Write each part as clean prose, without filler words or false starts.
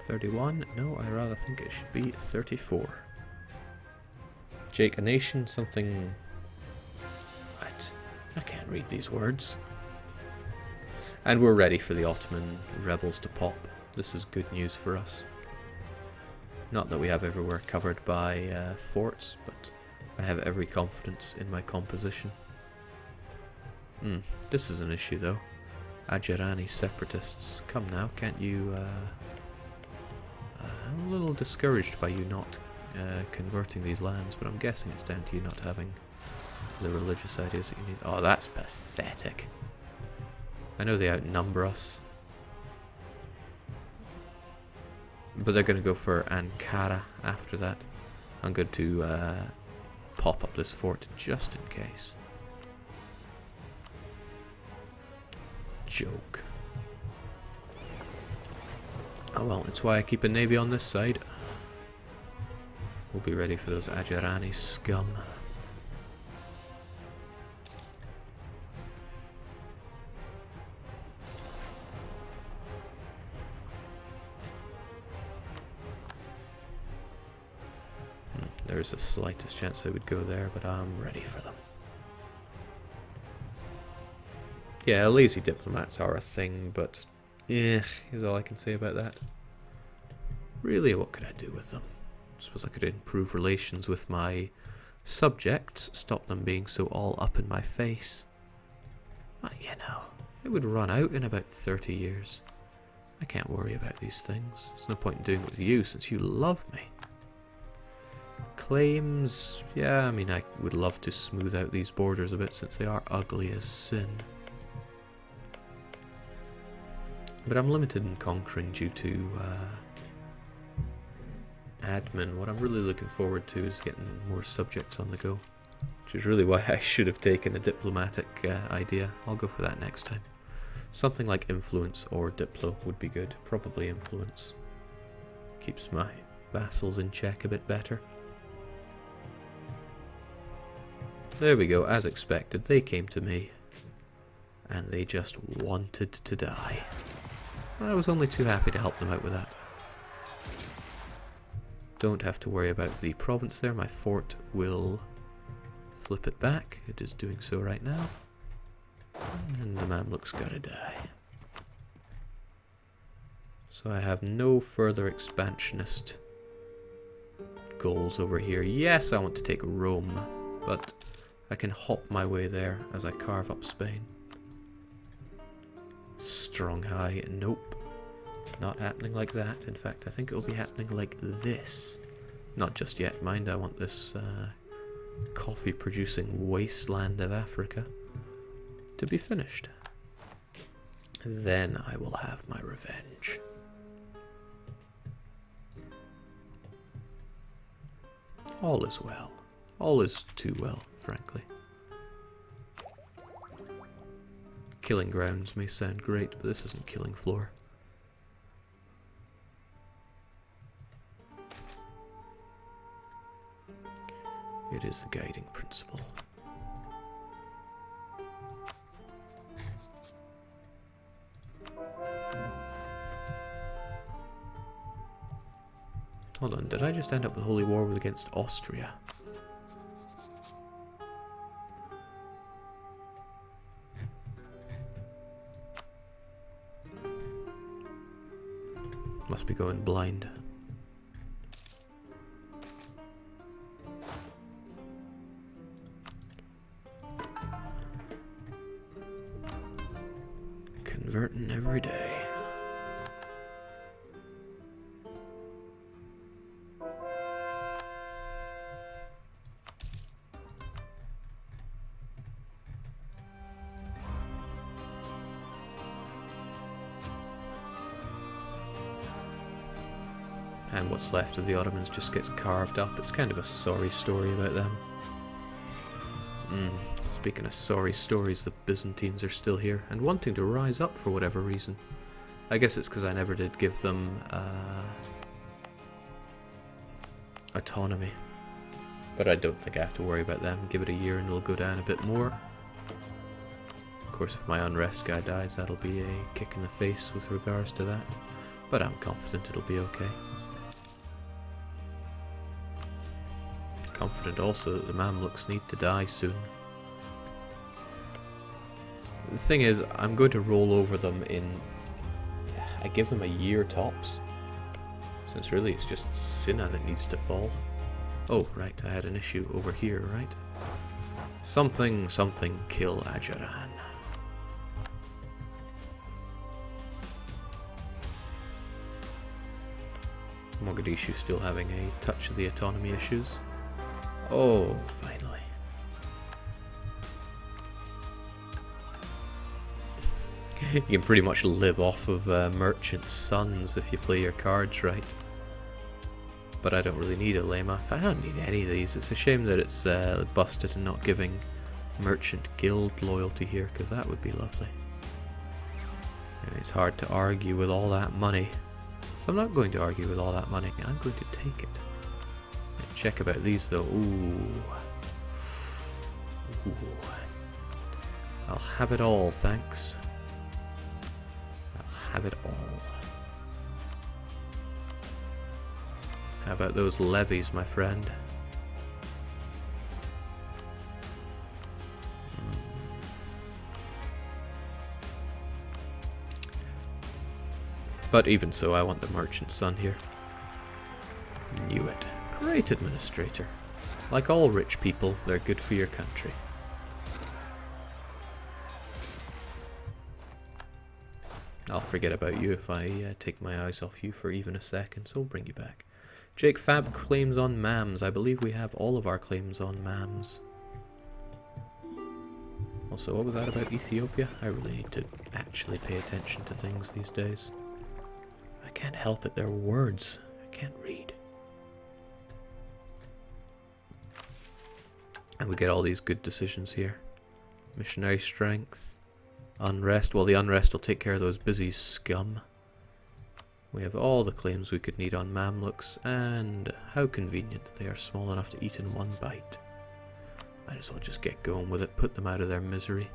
31. No, I rather think it should be 34. Jake, a nation, something... What? I can't read these words. And we're ready for the Ottoman rebels to pop. This is good news for us. Not that we have everywhere covered by forts, but I have every confidence in my composition. This is an issue though. Ajirani separatists, come now, can't you... I'm a little discouraged by you not converting these lands, but I'm guessing it's down to you not having the religious ideas that you need. Oh, that's pathetic. I know they outnumber us, but they're going to go for Ankara after that. I'm going to pop up this fort just in case. Joke. Oh well, it's why I keep a navy on this side. We'll be ready for those Ajirani scum. There's the slightest chance they would go there, but I'm ready for them. Yeah, lazy diplomats are a thing, but yeah, is all I can say about that. Really, what could I do with them? I suppose I could improve relations with my subjects, stop them being so all up in my face. But, you know, it would run out in about 30 years. I can't worry about these things. There's no point in doing it with you since you love me. Claims, yeah, I mean, I would love to smooth out these borders a bit since they are ugly as sin. But I'm limited in conquering due to admin. What I'm really looking forward to is getting more subjects on the go, which is really why I should have taken a diplomatic idea. I'll go for that next time. Something like influence or diplo would be good. Probably influence. Keeps my vassals in check a bit better. There we go, as expected, they came to me, and they just wanted to die. I was only too happy to help them out with that. Don't have to worry about the province there, my fort will flip it back, it is doing so right now. And the Mamluks gotta die. So I have no further expansionist goals over here. Yes, I want to take Rome, but I can hop my way there as I carve up Spain. Strong high, nope. Not happening like that. In fact, I think it will be happening like this. Not just yet, mind. I want this coffee-producing wasteland of Africa to be finished. Then I will have my revenge. All is well. All is too well, frankly. Killing grounds may sound great, but this isn't killing floor. It is the guiding principle. Hold on, did I just end up with holy war against Austria? Must be going blind. Converting every day. And what's left of the Ottomans just gets carved up. It's kind of a sorry story about them. Speaking of sorry stories, the Byzantines are still here and wanting to rise up for whatever reason. I guess it's because I never did give them autonomy. But I don't think I have to worry about them. Give it a year and it'll go down a bit more. Of course, if my unrest guy dies, that'll be a kick in the face with regards to that. but I'm confident it'll be okay. Confident also that the Mamluks need to die soon. The thing is, I'm going to roll over them in... I give them a year tops. Since really it's just Cinna that needs to fall. Oh, right, I had an issue over here, right? Something kill Ajaran. Mogadishu still having a touch of the autonomy issues. Oh, finally. You can pretty much live off of merchant sons if you play your cards right. But I don't really need a Lema. I don't need any of these. It's a shame that it's busted and not giving merchant guild loyalty here, because that would be lovely. And it's hard to argue with all that money. So I'm not going to argue with all that money. I'm going to take it. Check about these though. Ooh. Ooh. I'll have it all, thanks. I'll have it all. How about those levies, my friend? But even so, I want the merchant son here. Knew it. Great administrator. Like all rich people, they're good for your country. I'll forget about you if I take my eyes off you for even a second, so I'll bring you back. Jake Fab claims on Mams. I believe we have all of our claims on Mams. Also, what was that about Ethiopia? I really need to actually pay attention to things these days. I can't help it, they're words. I can't read. And we get all these good decisions here. Missionary strength. Unrest. Well, the unrest will take care of those busy scum. We have all the claims we could need on Mamluks, and how convenient they are small enough to eat in one bite. Might as well just get going with it, put them out of their misery.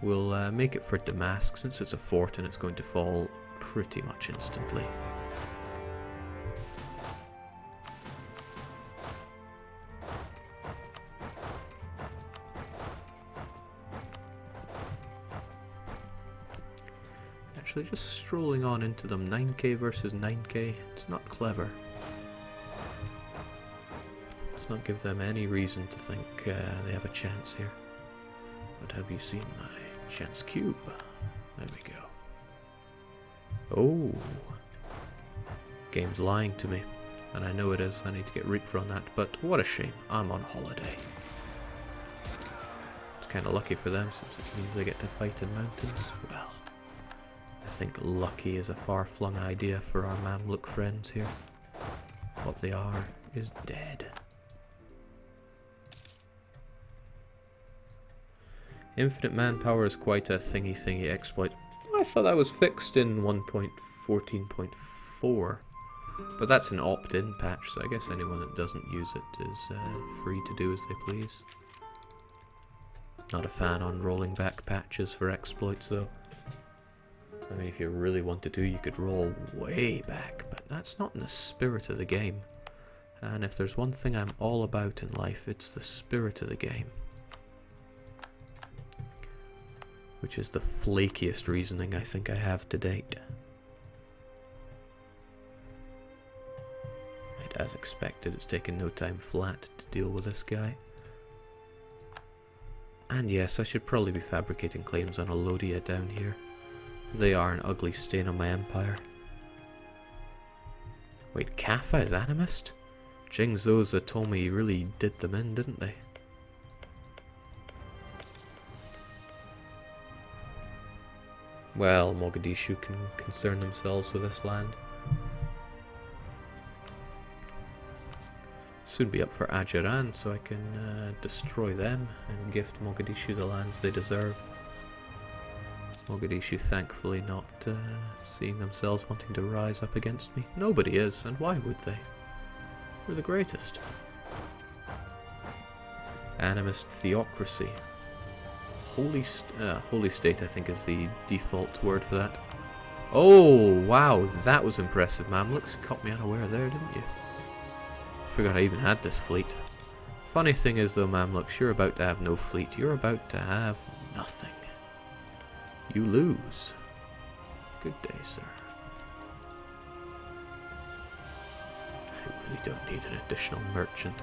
We'll make it for Damask, since it's a fort and it's going to fall pretty much instantly. Actually, just strolling on into them, 9k versus 9k, it's not clever. Let's not give them any reason to think they have a chance here. But have you seen my chance cube? There we go. Oh, game's lying to me, and I know it is. I need to get Reaper on that, but what a shame, I'm on holiday. It's kind of lucky for them since it means they get to fight in mountains. Well, I think lucky is a far-flung idea for our Mamluk friends here. What they are is dead. Infinite manpower is quite a thingy exploit. I thought that was fixed in 1.14.4, but that's an opt-in patch, so I guess anyone that doesn't use it is free to do as they please. Not a fan on rolling back patches for exploits though. I mean, if you really wanted to, you could roll way back, but that's not in the spirit of the game. And if there's one thing I'm all about in life, it's the spirit of the game. Which is the flakiest reasoning I think I have to date. Right, as expected, it's taken no time flat to deal with this guy. And yes, I should probably be fabricating claims on Alodia down here. They are an ugly stain on my empire. Wait, Kaffa is animist? Jings, those Atomi really did them in, didn't they? Well, Mogadishu can concern themselves with this land. Soon be up for Ajaran, so I can destroy them and gift Mogadishu the lands they deserve. Mogadishu thankfully not seeing themselves wanting to rise up against me. Nobody is, and why would they? We're the greatest. Animist theocracy. Holy State, I think, is the default word for that. Oh, wow, that was impressive, Mamluks. Caught me unaware there, didn't you? Forgot I even had this fleet. Funny thing is, though, Mamluks, you're about to have no fleet. You're about to have nothing. You lose. Good day, sir. I really don't need an additional merchant.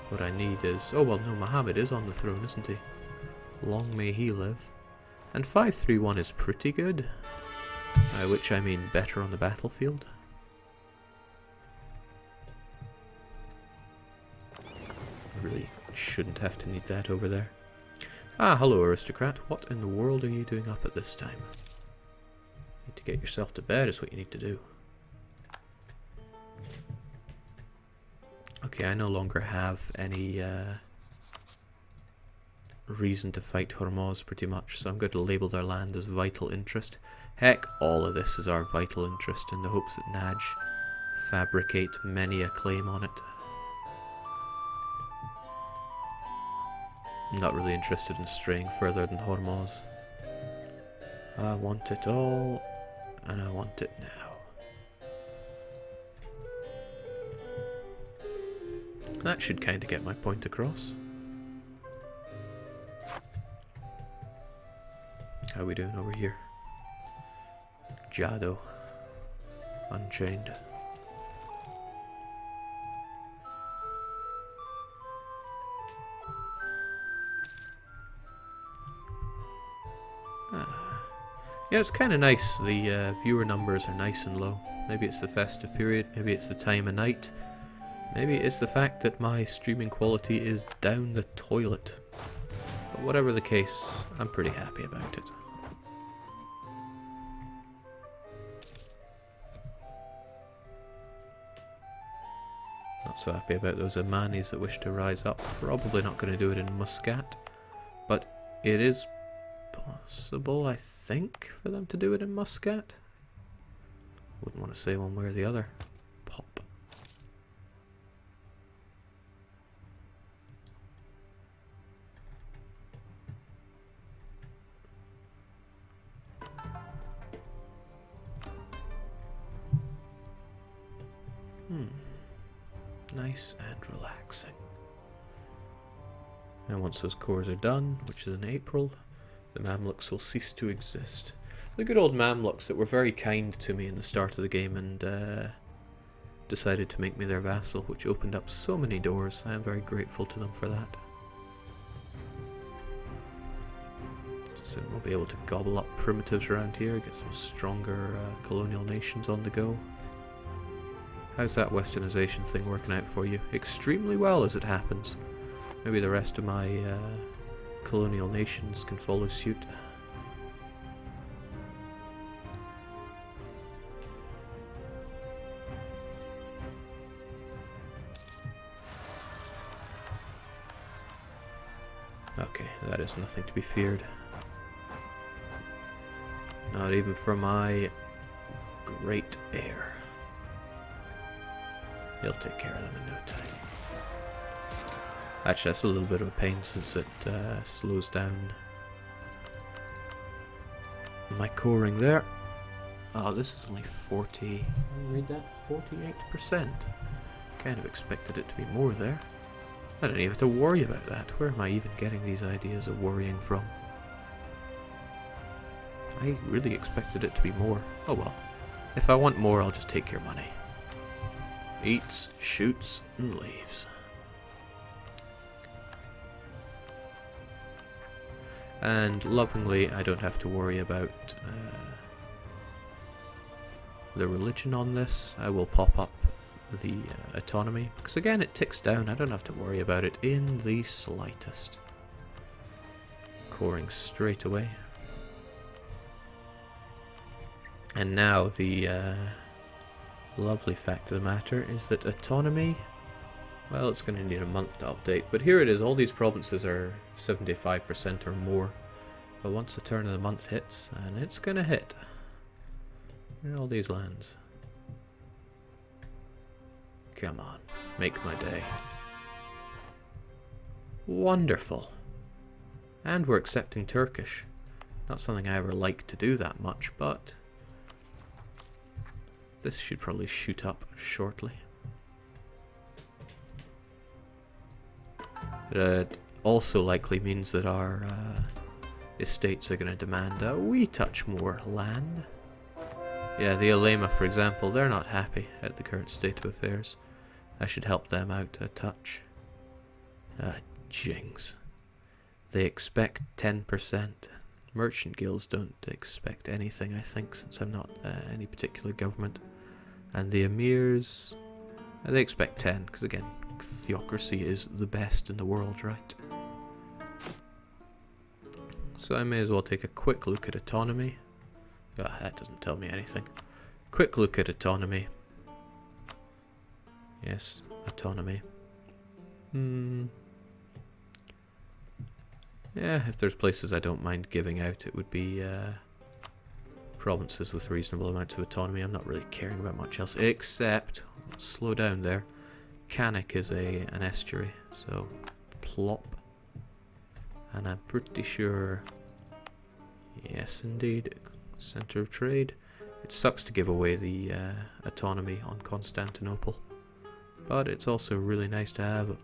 What I need is... Oh, well, no, Muhammad is on the throne, isn't he? Long may he live. And 531 is pretty good. By which I mean better on the battlefield. I really shouldn't have to need that over there. Ah, hello, aristocrat. What in the world are you doing up at this time? Need to get yourself to bed is what you need to do. Okay, I no longer have any reason to fight Hormuz pretty much, so I'm going to label their land as vital interest. Heck, all of this is our vital interest in the hopes that Naj fabricate many a claim on it. I'm not really interested in straying further than Hormuz. I want it all, and I want it now. That should kind of get my point across. How are we doing over here? Jado. Unchained. Yeah, it's kind of nice. The viewer numbers are nice and low. Maybe it's the festive period, maybe it's the time of night, maybe it's the fact that my streaming quality is down the toilet. But whatever the case, I'm pretty happy about it. Not so happy about those Omanis that wish to rise up. Probably not going to do it in Muscat, but it is possible, I think, for them to do it in Muscat. Wouldn't want to say one way or the other. Pop. Nice and relaxing. And once those cores are done, which is in April, the Mamluks will cease to exist. The good old Mamluks that were very kind to me in the start of the game and decided to make me their vassal, which opened up so many doors. I am very grateful to them for that. So we'll be able to gobble up primitives around here, get some stronger colonial nations on the go. How's that westernization thing working out for you? Extremely well, as it happens. Maybe the rest of my colonial nations can follow suit. Okay, that is nothing to be feared. Not even for my great heir. He'll take care of them in no time. Actually, that's a little bit of a pain since it slows down my coring there. Oh, this is only 40. Read that? 48%. Kind of expected it to be more there. I don't even have to worry about that. Where am I even getting these ideas of worrying from? I really expected it to be more. Oh well. If I want more, I'll just take your money. Eats, shoots, and leaves. And lovingly, I don't have to worry about the religion on this. I will pop up the autonomy, because again it ticks down. I don't have to worry about it in the slightest. Coring straight away. And now the lovely fact of the matter is that autonomy, well, it's going to need a month to update, but here it is. All these provinces are 75% or more, but once the turn of the month hits, and it's going to hit, where are all these lands? Come on, make my day. Wonderful. And we're accepting Turkish. Not something I ever like to do that much, but This should probably shoot up shortly. It also likely means that our estates are going to demand a wee touch more land. Yeah, the Alema, for example, they're not happy at the current state of affairs. I should help them out a touch. Jings. They expect 10%. Merchant guilds don't expect anything, I think, since I'm not any particular government. And the emirs, they expect 10, because again, theocracy is the best in the world, right? So I may as well take a quick look at autonomy. That doesn't tell me anything. Quick look at autonomy. Yes, autonomy. Yeah, if there's places I don't mind giving out, it would be provinces with reasonable amounts of autonomy. I'm not really caring about much else, except, slow down there, Canuck is an estuary, so plop. And I'm pretty sure, yes indeed, centre of trade. It sucks to give away the autonomy on Constantinople, but it's also really nice to have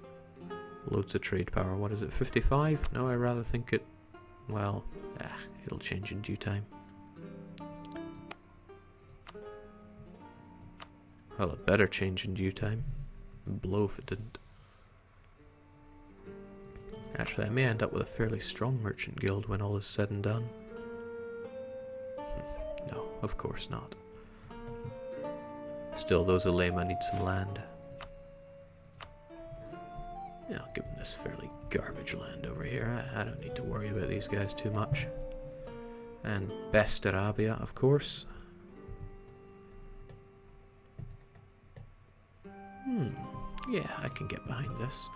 loads of trade power. What is it, 55? No, I rather think it, well, it'll change in due time. Well, it better change in due time. Blow if it didn't. Actually, I may end up with a fairly strong merchant guild when all is said and done. No, of course not. Still, those Alema need some land. Yeah, I'll give them this fairly garbage land over here. I don't need to worry about these guys too much. And Bestarabia, of course. Yeah, I can get behind this.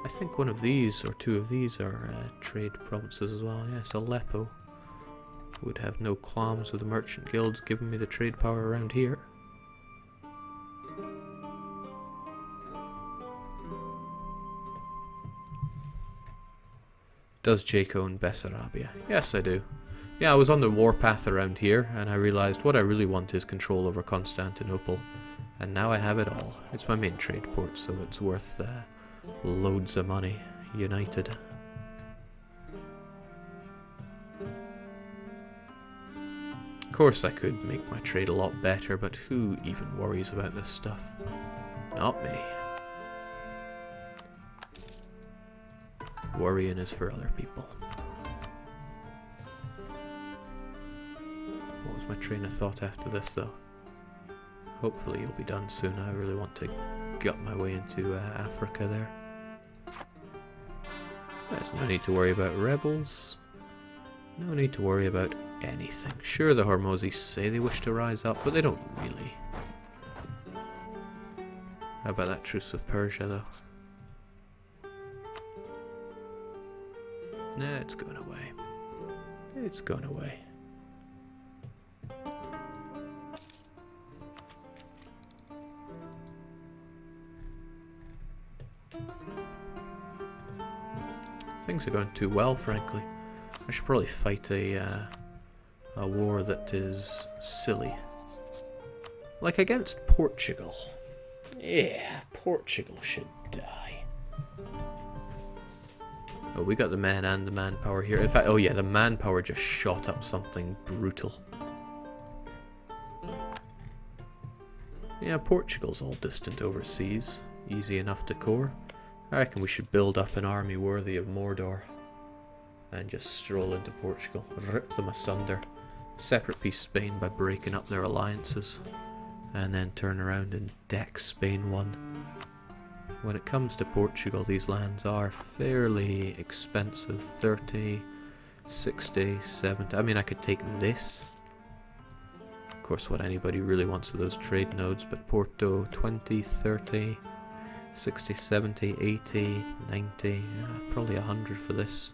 I think one of these, or two of these, are trade provinces as well. Yes, Aleppo would have no qualms with the merchant guilds giving me the trade power around here. Does Jake own Bessarabia? Yes, I do. Yeah, I was on the warpath around here, and I realised what I really want is control over Constantinople. And now I have it all. It's my main trade port, so it's worth loads of money. United. Of course I could make my trade a lot better, but who even worries about this stuff? Not me. Worrying is for other people. What was my train of thought after this, though? Hopefully you'll be done soon. I really want to gut my way into Africa there. There's no need to worry about rebels. No need to worry about anything. Sure, the Hormozis say they wish to rise up, but they don't really. How about that truce with Persia, though? Nah, it's going away. It's going away. Things are going too well, frankly. I should probably fight a war that is silly. Like against Portugal. Yeah, Portugal should die. Oh, we got the men and the manpower here. In fact, oh yeah, the manpower just shot up something brutal. Yeah, Portugal's all distant overseas. Easy enough to core. I reckon we should build up an army worthy of Mordor and just stroll into Portugal, rip them asunder, separate piece Spain by breaking up their alliances, and then turn around and deck Spain one. When it comes to Portugal, these lands are fairly expensive. 30, 60, 70. I mean, I could take this. Of course, what anybody really wants are those trade nodes, but Porto, 20, 30... 60, 70, 80, 90, yeah, probably 100 for this.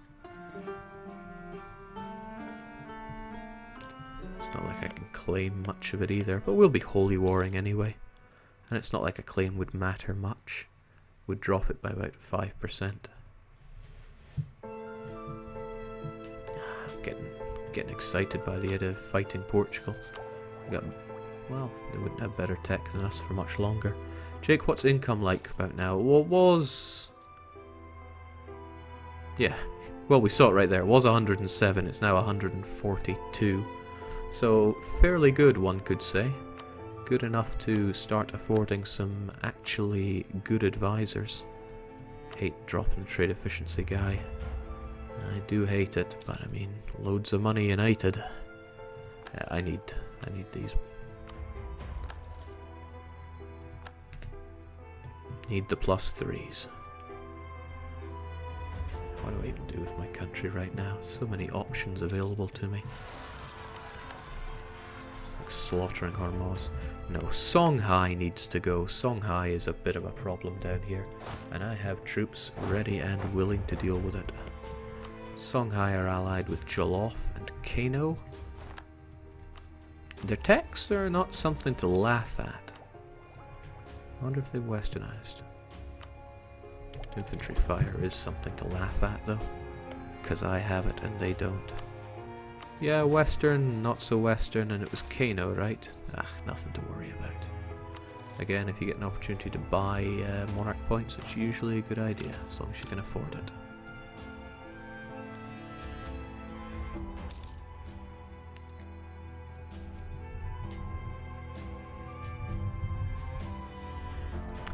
It's not like I can claim much of it either, but we'll be holy warring anyway. And it's not like a claim would matter much. Would drop it by about 5%. I'm getting excited by the idea of fighting Portugal. We got well, they wouldn't have better tech than us for much longer. Jake, what's income like about now? What was... Yeah, well, we saw it right there. It was 107, it's now 142. So, fairly good, one could say. Good enough to start affording some actually good advisors. Hate dropping the trade efficiency guy. I do hate it, but I mean, loads of money united. Yeah, I need these. Need the +3s. What do I even do with my country right now? So many options available to me. Like slaughtering Hormuz. No, Songhai needs to go. Songhai is a bit of a problem down here, and I have troops ready and willing to deal with it. Songhai are allied with Jollof and Kano. Their techs are not something to laugh at. I wonder if they've westernized. Infantry fire is something to laugh at though, because I have it and they don't. Yeah, western, not so western, and it was Kano, right? Ah, nothing to worry about. Again, if you get an opportunity to buy monarch points, it's usually a good idea, as long as you can afford it.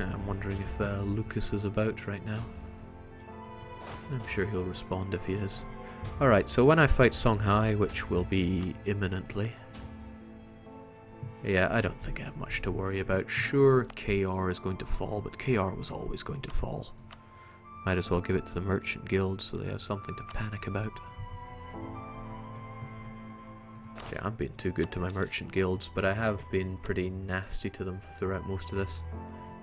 I'm wondering if Lucas is about right now. I'm sure he'll respond if he is. Alright, so when I fight Songhai, which will be imminently... Yeah, I don't think I have much to worry about. Sure, KR is going to fall, but KR was always going to fall. Might as well give it to the merchant guild so they have something to panic about. Yeah, I'm being too good to my merchant guilds, but I have been pretty nasty to them throughout most of this.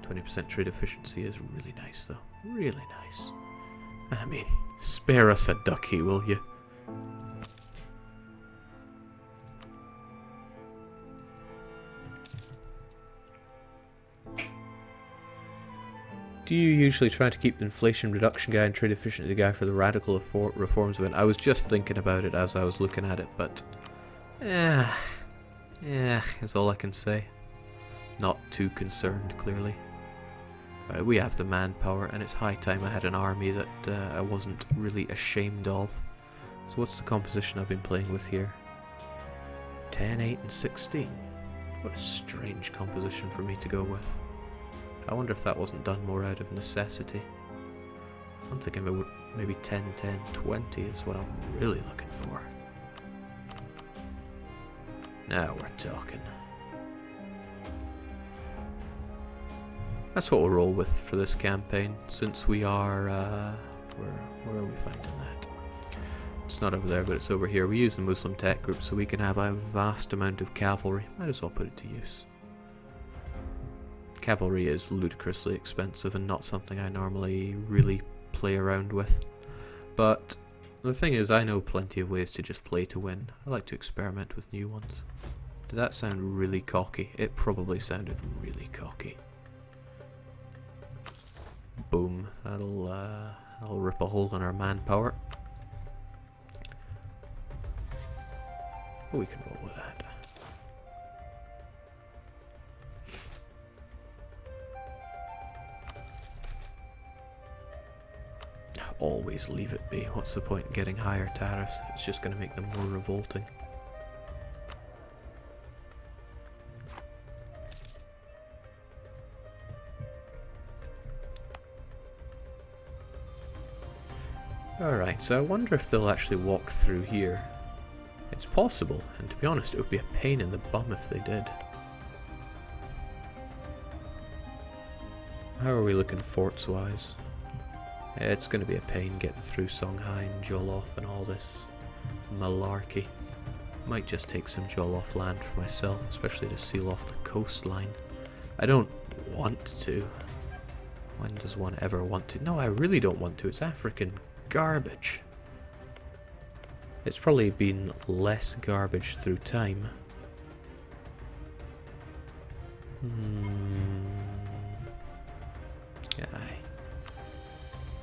20% trade efficiency is really nice though. Really nice. I mean, spare us a ducky, will you? Do you usually try to keep the inflation reduction guy and trade efficiency guy for the radical reforms event? I was just thinking about it as I was looking at it, but... yeah, is all I can say. Not too concerned, clearly. We have the manpower, and it's high time I had an army that I wasn't really ashamed of. So what's the composition I've been playing with here? 10, 8, and 16. What a strange composition for me to go with. I wonder if that wasn't done more out of necessity. I'm thinking maybe 10, 10, 20 is what I'm really looking for. Now we're talking. That's what we'll roll with for this campaign, since we are, where are we finding that? It's not over there, but it's over here. We use the Muslim tech group so we can have a vast amount of cavalry. Might as well put it to use. Cavalry is ludicrously expensive and not something I normally really play around with. But the thing is, I know plenty of ways to just play to win. I like to experiment with new ones. Did that sound really cocky? It probably sounded really cocky. Boom. That'll rip a hole in our manpower. But we can roll with that. Always leave it be. What's the point in getting higher tariffs if it's just going to make them more revolting? Alright, so I wonder if they'll actually walk through here. It's possible, and to be honest, it would be a pain in the bum if they did. How are we looking forts-wise? It's going to be a pain getting through Songhai and Jollof and all this malarkey. Might just take some Jollof land for myself, especially to seal off the coastline. I don't want to. When does one ever want to? No, I really don't want to. It's African garbage. It's probably been less garbage through time.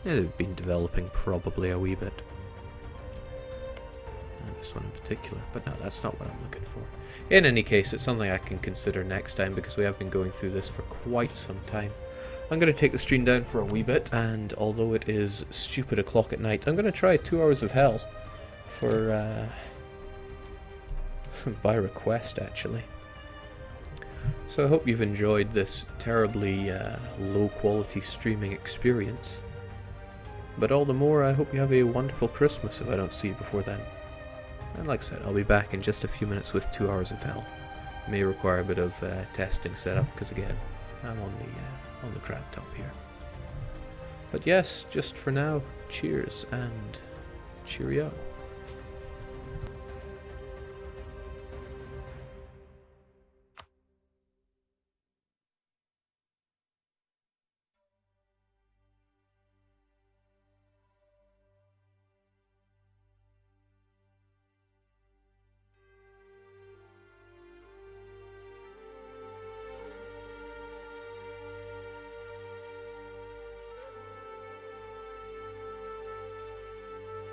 Yeah, they've been developing probably a wee bit. And this this one in particular, but no, that's not what I'm looking for. In any case, it's something I can consider next time because we have been going through this for quite some time. I'm going to take the stream down for a wee bit, and although it is stupid o'clock at night, I'm going to try 2 hours of hell for by request, actually. So I hope you've enjoyed this terribly low quality streaming experience. But all the more, I hope you have a wonderful Christmas if I don't see you before then. And like I said, I'll be back in just a few minutes with 2 hours of hell. May require a bit of testing setup, because again, I'm on the crab top here. But yes, just for now, cheers and cheerio.